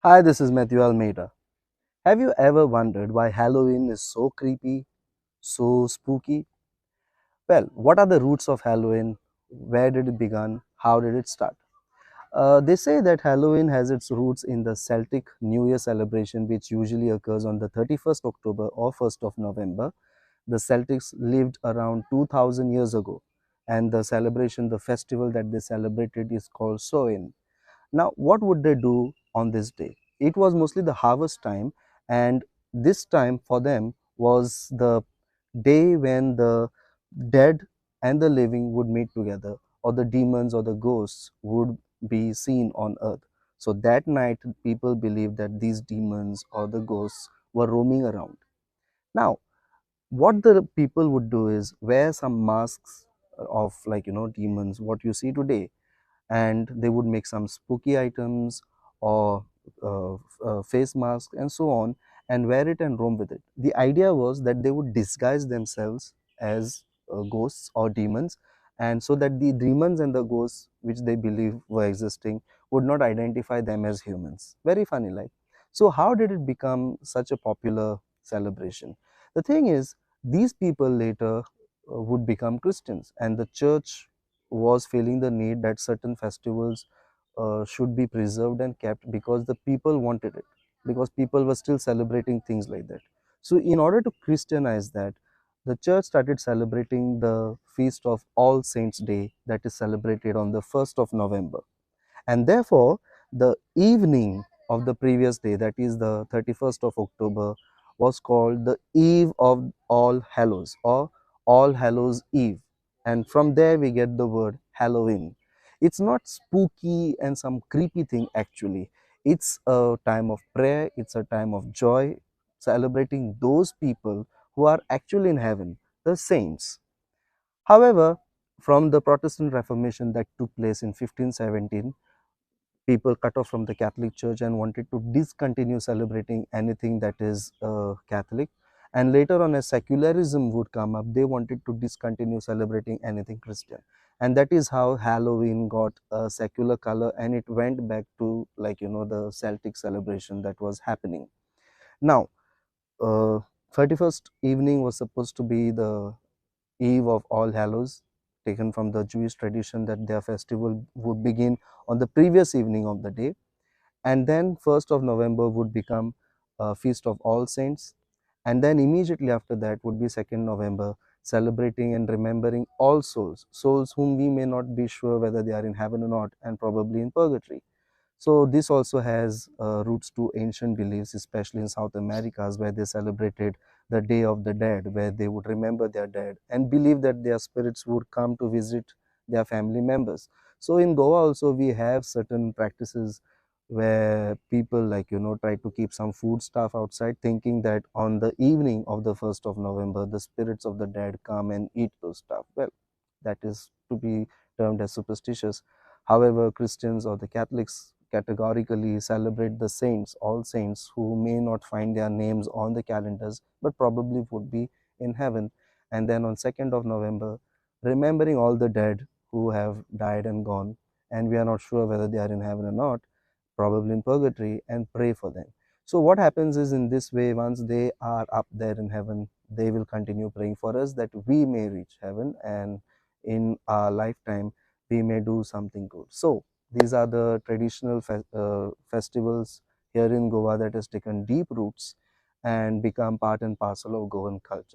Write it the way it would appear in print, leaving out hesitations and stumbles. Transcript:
Hi, this is Matthew Almeida. Have you ever wondered why Halloween is so creepy, so spooky? Well, what are the roots of Halloween? Where did it begin? How did it start? They say that Halloween has its roots in the Celtic New Year celebration, which usually occurs on the 31st October or 1st of November. The Celtics lived around 2000 years ago, and the celebration, the festival that they celebrated, is called Samhain. Now, what would they do on this day? It was mostly the harvest time, and this time for them was the day when the dead and the living would meet together, or the demons or the ghosts would be seen on earth. So that night, people believed that these demons or the ghosts were roaming around. Now, what the people would do is wear some masks of, like, demons, what you see today, and they would make some spooky items or face mask and so on, and wear it and roam with it. The idea was that they would disguise themselves as ghosts or demons, and so that the demons and the ghosts which they believe were existing would not identify them as humans. Very funny, like. So how did it become such a popular celebration? The thing is, these people later would become Christians, and the church was feeling the need that certain festivals should be preserved and kept because the people wanted it, because people were still celebrating things like that. So in order to Christianize that, the church started celebrating the feast of All Saints Day, that is celebrated on the 1st of November. And therefore, the evening of the previous day, that is the 31st of October, was called the Eve of All Hallows, or All Hallows Eve. And from there we get the word Halloween. It's not spooky and some creepy thing, actually. It's a time of prayer, it's a time of joy, celebrating those people who are actually in heaven, the saints. However, from the Protestant Reformation that took place in 1517, people cut off from the Catholic Church and wanted to discontinue celebrating anything that is Catholic. And later on, as secularism would come up, they wanted to discontinue celebrating anything Christian. And that is how Halloween got a secular color, and it went back to, like, the Celtic celebration that was happening. Now, uh, 31st evening was supposed to be the Eve of All Hallows, taken from the Jewish tradition that their festival would begin on the previous evening of the day, and then 1st of November would become a feast of All Saints, and then immediately after that would be 2nd November, celebrating and remembering all souls whom we may not be sure whether they are in heaven or not, and probably in purgatory. So this also has roots to ancient beliefs, especially in South Americas, where they celebrated the Day of the Dead, where they would remember their dead and believe that their spirits would come to visit their family members. So in Goa also we have certain practices where people, like, try to keep some food stuff outside, thinking that on the evening of the 1st of November the spirits of the dead come and eat those stuff. Well, that is to be termed as superstitious. However, Christians or the Catholics categorically celebrate the saints, all saints, who may not find their names on the calendars but probably would be in heaven. And then on 2nd of November, remembering all the dead who have died and gone, and we are not sure whether they are in heaven or not, probably in purgatory, and pray for them. So what happens is, in this way, once they are up there in heaven, they will continue praying for us that we may reach heaven, and in our lifetime we may do something good. So these are the traditional festivals here in Goa that has taken deep roots and become part and parcel of Goan culture.